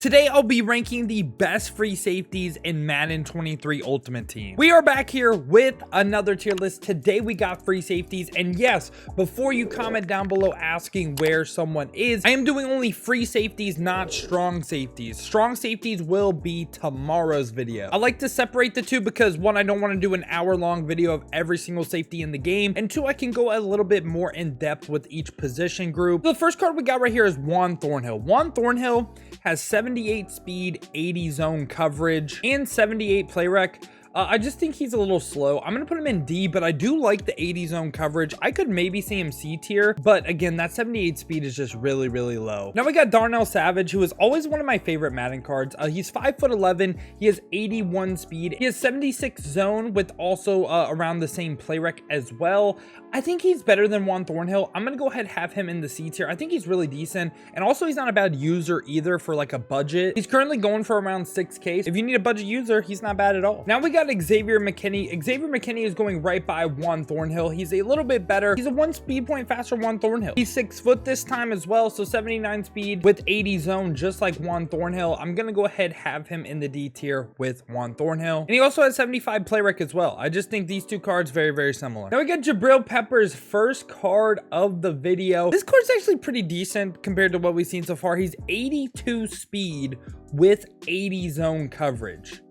Today, I'll be ranking the best free safeties in Madden 23 Ultimate Team. We are back here with another tier list. Today, we got free safeties. And yes, before you comment down below asking where someone is, I am doing only free safeties, not strong safeties. Strong safeties will be tomorrow's video. I like to separate the two because one, I don't want to do an hour-long video of every single safety in the game. And two, I can go a little bit more in depth with each position group. So the first card we got right here is Juan Thornhill. Juan Thornhill has 78 speed, 80 zone coverage, and 78 play rec. I just think he's a little slow. I'm going to put him in D, but I do like the 80 zone coverage. I could maybe see him C tier, but again, that 78 speed is just really, really low. Now we got Darnell Savage, who is always one of my favorite Madden cards. He's 5'11". He has 81 speed. He has 76 zone with also around the same play rec as well. I think he's better than Juan Thornhill. I'm going to go ahead and have him in the C tier. I think he's really decent. And also he's not a bad user either for like a budget. He's currently going for around 6K. If you need a budget user, he's not bad at all. Now we got Xavier Mckinney. Xavier Mckinney is going right by Juan Thornhill. He's a little bit better. He's a 1 speed point faster Juan Thornhill. He's 6 foot this time as well. So 79 speed with 80 zone, just like Juan Thornhill. I'm going to go ahead and have him in the D tier with Juan Thornhill. And he also has 75 play rec as well. I just think these two cards very, very similar. Now we got Jabrill Pepper's first card of the video. This card's actually pretty decent compared to what we've seen so far. He's 82 speed with 80 zone coverage.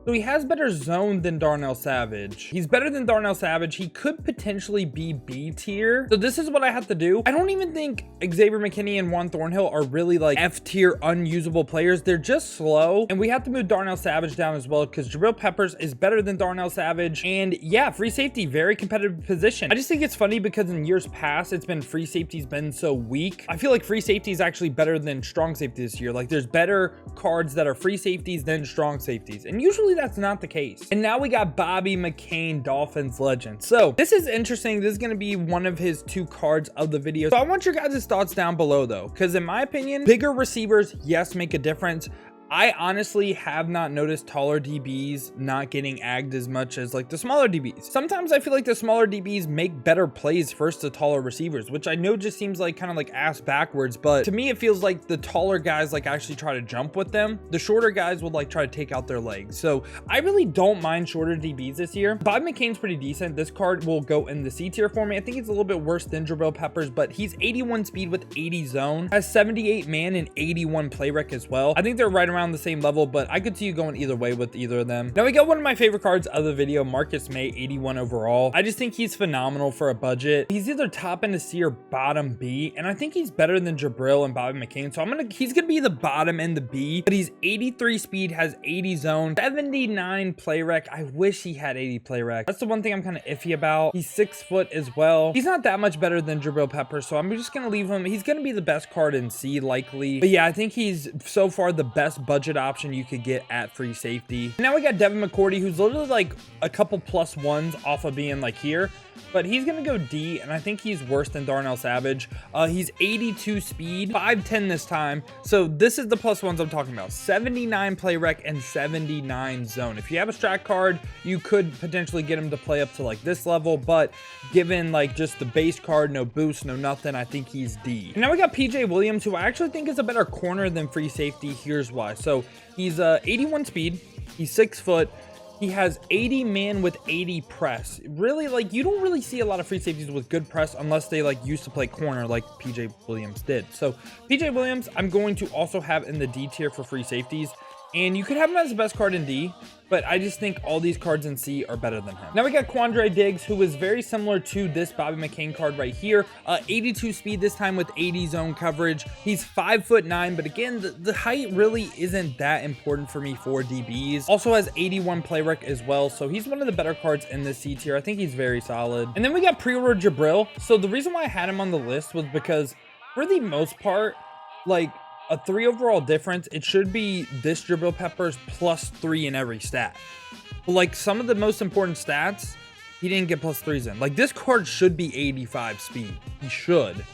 So he has better zone than Darnell Savage. He's better than Darnell Savage. He could potentially be B tier. So this is what I have to do. I don't even think Xavier Mckinney and Juan Thornhill are really like F tier unusable players. They're just slow. And we have to move Darnell Savage down as well because Jabrill Peppers is better than Darnell Savage. And yeah, free safety, very competitive position. I just think it's funny because in years past, it's been free safety's been so weak. I feel like free safety is actually better than strong safety this year. Like there's better cards that are free safeties than strong safeties. And usually that's not the case. And now we got Bobby McCain, Dolphins legend. So this is interesting. This is going to be one of his 2 cards of the video. So I want your guys' thoughts down below though, because in my opinion, bigger receivers, yes, make a difference. I honestly have not noticed taller DBs not getting agged as much as like the smaller DBs. Sometimes I feel like the smaller DBs make better plays versus the taller receivers, which I know just seems like kind of like ass backwards, but to me it feels like the taller guys like actually try to jump with them. The shorter guys would like try to take out their legs. So I really don't mind shorter DBs this year. Bobby McCain's pretty decent. This card will go in the C tier for me. I think it's a little bit worse than Jabrill Peppers, but he's 81 speed with 80 zone, has 78 man and 81 play rec as well. I think they're right around the same level, but I could see you going either way with either of them. Now we got one of my favorite cards of the video, Marcus Maye, 81 overall. I just think he's phenomenal for a budget. He's either top end of C or bottom B, and I think he's better than Jabrill and Bobby McCain. So he's gonna be the bottom end the B, but he's 83 speed, has 80 zone, 79 play rec. I wish he had 80 play rec. That's the one thing I'm kind of iffy about. He's 6 foot as well. He's not that much better than Jabrill Pepper, so I'm just gonna leave him. He's gonna be the best card in C likely, but yeah, I think he's so far the best budget option you could get at free safety. And now we got Devin McCourty, who's literally like a couple +1s off of being like here, but he's gonna go D, and I think he's worse than Darnell Savage. He's 82 speed, 5'10" this time. So this is the +1s I'm talking about: 79 play rec and 79 zone. If you have a strat card, you could potentially get him to play up to like this level, but given like just the base card, no boost, no nothing, I think he's D. And now we got PJ Williams, who I actually think is a better corner than free safety. Here's why. So he's 81 speed, he's 6 foot, he has 80 man with 80 press. Really, like, you don't really see a lot of free safeties with good press unless they like used to play corner like PJ Williams did. So PJ Williams, I'm going to also have in the D tier for free safeties. And you could have him as the best card in D, but I just think all these cards in C are better than him. Now we got Quandary Diggs, who is very similar to this Bobby McCain card right here. 82 speed this time with 80 zone coverage. He's 5'9", but again, the height really isn't that important for me for DBs. Also has 81 play rec as well, so he's one of the better cards in this C tier. I think he's very solid. And then we got pre-order Jabrill. So the reason why I had him on the list was because for the most part, like, a 3 overall difference, it should be this Jabrill Peppers +3 in every stat. But like some of the most important stats, he didn't get +3s in. Like this card should be 85 speed. He should.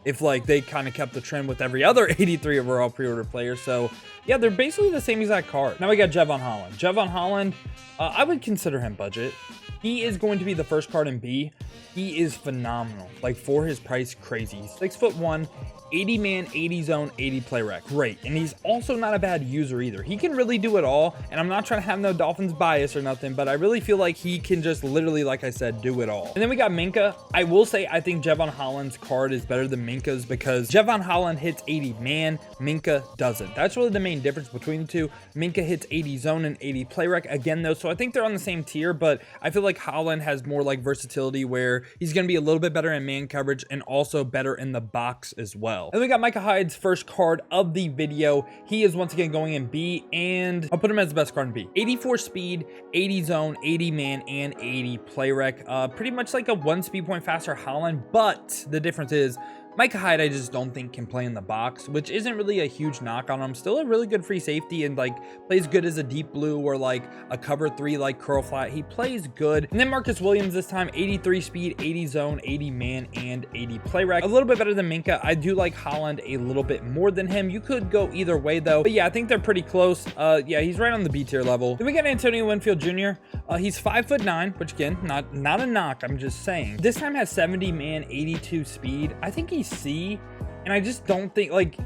If like they kind of kept the trend with every other 83 overall pre-order player. So yeah, they're basically the same exact card. Now we got Javon Holland. Javon Holland, I would consider him budget. He is going to be the first card in B. He is phenomenal. Like, for his price, crazy. He's 6'1", 80 man, 80 zone, 80 play rec. Great. And he's also not a bad user either. He can really do it all. And I'm not trying to have no Dolphins bias or nothing, but I really feel like he can just literally, like I said, do it all. And then we got Minkah. I will say I think Javon Holland's card is better than Minkah's because Javon Holland hits 80 man, Minkah doesn't. That's really the main difference between the two. Minkah hits 80 zone and 80 play rec again though. So I think they're on the same tier, but I feel like Holland has more like versatility where he's going to be a little bit better in man coverage and also better in the box as well. And we got Micah Hyde's first card of the video. He is once again going in B, and I'll put him as the best card in B. 84 speed, 80 zone, 80 man, and 80 play rec. Pretty much like a 1 speed point faster Holland, but the difference is Micah Hyde, I just don't think can play in the box, which isn't really a huge knock on him. Still a really good free safety and like plays good as a deep blue or like a cover 3 like curl flat. He plays good. And then Marcus Williams this time, 83 speed, 80 zone, 80 man, and 80 play rec. A little bit better than Minkah. I do like Holland a little bit more than him. You could go either way though. But yeah, I think they're pretty close. Yeah, he's right on the B tier level. Then we got Antonio Winfield Jr. He's 5'9", which again, not a knock. I'm just saying. This time has 70 man, 82 speed. I think he's C, and I just don't think, like,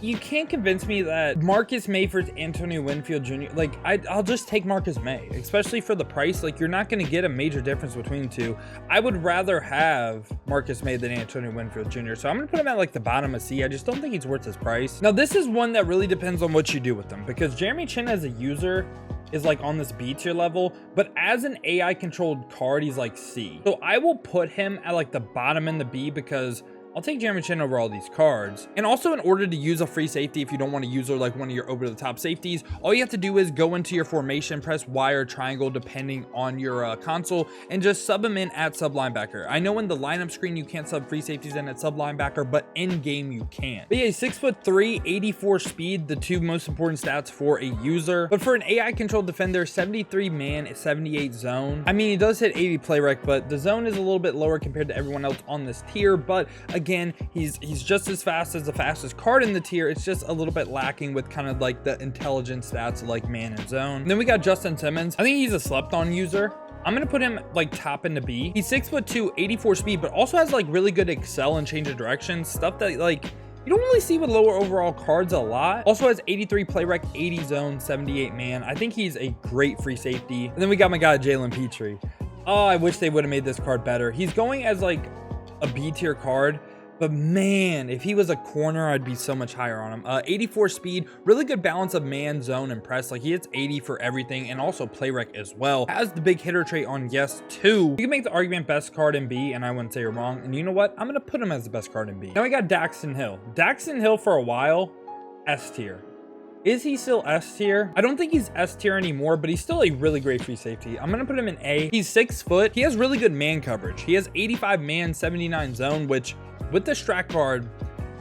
you can't convince me that Marcus Maye for Antonio Winfield Jr. Like, I'll just take Marcus Maye, especially for the price. Like, you're not going to get a major difference between the two. I would rather have Marcus Maye than Antonio Winfield Jr. So I'm going to put him at like the bottom of C. I just don't think he's worth his price. Now, this is one that really depends on what you do with him, because Jeremy Chinn as a user is like on this B tier level, but as an AI controlled card, he's like C. So I will put him at like the bottom in the B because I'll take Jeremy Chinn over all these cards. And also, in order to use a free safety, if you don't want to use her like one of your over-the-top safeties, all you have to do is go into your formation, press Y or triangle depending on your console, and just sub them in at sub linebacker. I know in the lineup screen you can't sub free safeties in at sub linebacker, but in game you can. But yeah, 6'3", 84 speed, the two most important stats for a user. But for an AI controlled defender, 73 man, 78 zone. I mean, he does hit 80 play rec, but the zone is a little bit lower compared to everyone else on this tier. But again, he's just as fast as the fastest card in the tier. It's just a little bit lacking with kind of like the intelligence stats like man and zone. And then we got Justin Simmons. I think he's a slept on user. I'm gonna put him like top into B. He's 6'2", 84 speed, but also has like really good excel and change of direction stuff that like you don't really see with lower overall cards a lot. Also has 83 play rec, 80 zone, 78 man. I think he's a great free safety. And then we got my guy Jaylen Petrie. Oh, I wish they would have made this card better. He's going as like a B tier card, but man, if he was a corner, I'd be so much higher on him. 84 speed, really good balance of man, zone, and press. Like, he hits 80 for everything, and also play rec as well. Has the big hitter trait on yes too. You can make the argument best card in B, and I wouldn't say you're wrong. And you know what? I'm gonna put him as the best card in B. Now we got Daxton Hill. Daxton Hill for a while, S tier. Is he still S tier? I don't think he's S tier anymore, but he's still a really great free safety. I'm gonna put him in A. He's 6 foot. He has really good man coverage. He has 85 man, 79 zone, which with the strat card,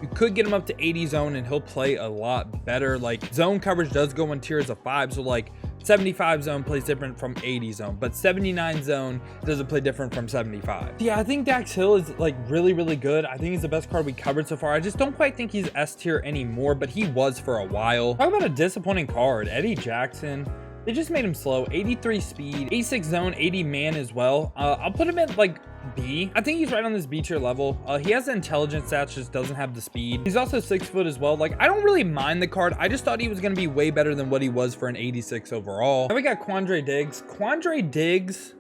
you could get him up to 80 zone and he'll play a lot better. Like, zone coverage does go in tiers of 5, so like 75 zone plays different from 80 zone, but 79 zone doesn't play different from 75. Yeah, I think Dax Hill is like really, really good. I think he's the best card we covered so far. I just don't quite think he's S tier anymore, but he was for a while. Talk about a disappointing card. Eddie Jackson. They just made him slow. 83 speed, 86 zone, 80 man as well. I'll put him at like B. I think he's right on this B tier level. He has the intelligence stats, just doesn't have the speed. He's also 6 foot as well. Like, I don't really mind the card. I just thought he was going to be way better than what he was for an 86 overall. Now we got Quandary Diggs. Quandary Diggs,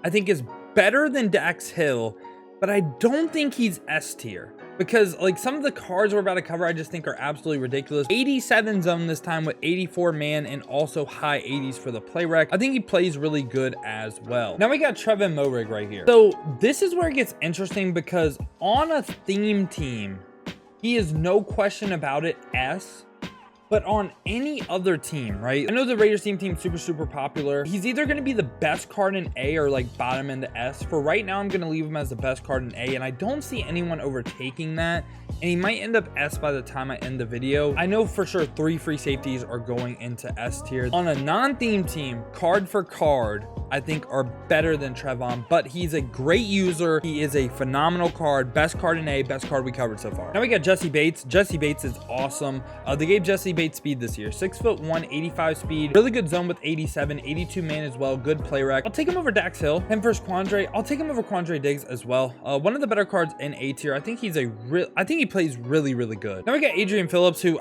I think, is better than Dax Hill, but I don't think he's S tier. Because like some of the cards we're about to cover, I just think are absolutely ridiculous. 87 zone this time with 84 man and also high 80s for the play rec. I think he plays really good as well. Now we got Trevor Morig right here. So this is where it gets interesting because on a theme team, he is no question about it S. But on any other team, right? I know the Raiders team super popular. He's either going to be the best card in A or like bottom in the S. For right now, I'm going to leave him as the best card in A, and I don't see anyone overtaking that. And he might end up S by the time I end the video. I know for sure 3 free safeties are going into S tier. On a non-theme team, card for card, I think are better than Trevon, but he's a great user. He is a phenomenal card, best card in A, best card we covered so far. Now we got Jessie Bates. Jessie Bates is awesome. They gave Jessie Bates speed this year. 6'1", 85 speed, really good zone with 87, 82 man as well, good play rec. I'll take him over Dax Hill. Him versus Quandre. I'll take him over Quandary Diggs as well. One of the better cards in A tier. I think he's I think he plays really, really good. Now we got Adrian Phillips, who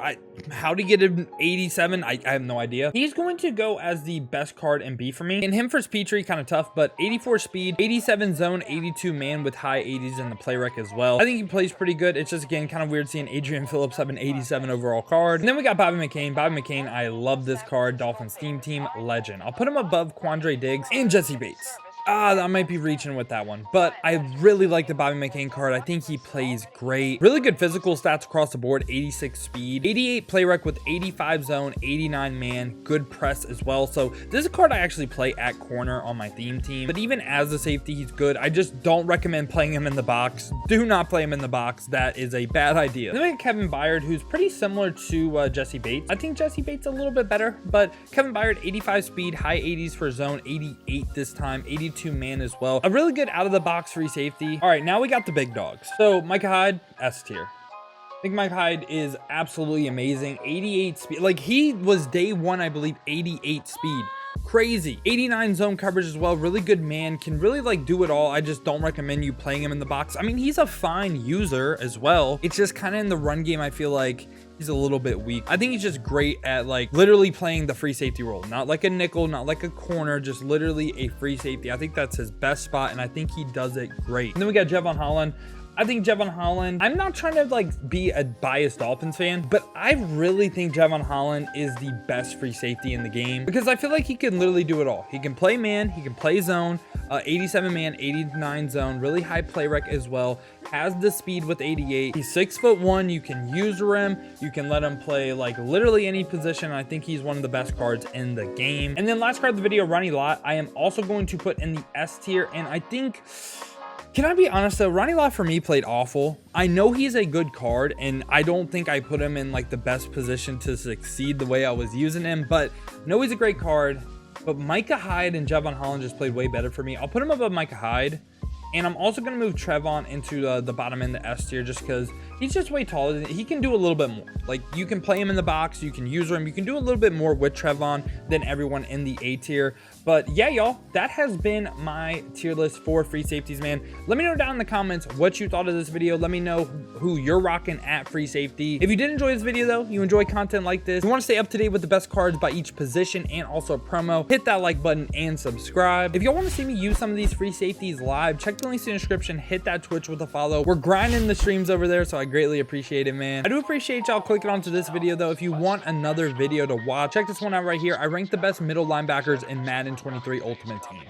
how to get him 87, I have no idea. He's going to go as the best card in B for me. And him versus Pitre, kind of tough, but 84 speed, 87 zone, 82 man with high 80s in the play rec as well. I think he plays pretty good. It's just, again, kind of weird seeing Adrian Phillips have an 87 overall card. And then we got Bobby Mccain. Bobby Mccain, I love this card. Dolphins team legend. I'll put him above Quandary Diggs and Jessie Bates. I might be reaching with that one, but I really like the Bobby Mccain card. I think he plays great. Really good physical stats across the board. 86 speed, 88 play rec with 85 zone, 89 man, good press as well. So this is a card I actually play at corner on my theme team, but even as a safety, he's good. I just don't recommend playing him in the box. Do not play him in the box. That is a bad idea. Then we got Kevin Byard, who's pretty similar to Jessie Bates. I think Jessie Bates a little bit better, but Kevin Byard, 85 speed, high 80s for zone, 88 this time, 82 man as well. A really good out of the box free safety. All right, now we got the big dogs. So Micah Hyde, S tier. I think Micah Hyde is absolutely amazing. 88 speed. Like, he was day one, I believe, 88 speed. Crazy. 89 zone coverage as well. Really good man. Can really like do it all. I just don't recommend you playing him in the box. I mean, he's a fine user as well. It's just kind of in the run game, I feel like he's a little bit weak. I think he's just great at like literally playing the free safety role. Not like a nickel, not like a corner, just literally a free safety. I think that's his best spot, and I think he does it great. And then we got Javon Holland. I think Javon Holland, I'm not trying to like be a biased Dolphins fan, but I really think Javon Holland is the best free safety in the game because I feel like he can literally do it all. He can play man, he can play zone, 87 man, 89 zone, really high play rec as well, has the speed with 88. He's 6'1". You can use him, you can let him play like literally any position. I think he's one of the best cards in the game. And then last card of the video, Ronnie Lott, I am also going to put in the S tier, and I think, can I be honest though, Ronnie Lott for me played awful. I know he's a good card, and I don't think I put him in like the best position to succeed the way I was using him, but no, he's a great card. But Micah Hyde and Javon Holland just played way better for me. I'll put him above Micah Hyde. And I'm also going to move Trevon into the bottom end, the S tier, just because he's just way taller. He can do a little bit more. Like, you can play him in the box, you can use him, you can do a little bit more with Trevon than everyone in the A tier. But yeah, y'all, that has been my tier list for free safeties, man. Let me know down in the comments what you thought of this video. Let me know who you're rocking at free safety. If you did enjoy this video though, you enjoy content like this, you want to stay up to date with the best cards by each position and also promo, hit that like button and subscribe. If y'all want to see me use some of these free safeties live, check the links in the description, hit that Twitch with a follow. We're grinding the streams over there, so I greatly appreciate it, man. I do appreciate y'all clicking onto this video though. If you want another video to watch, check this one out right here. I ranked the best middle linebackers in Madden 23 Ultimate Team.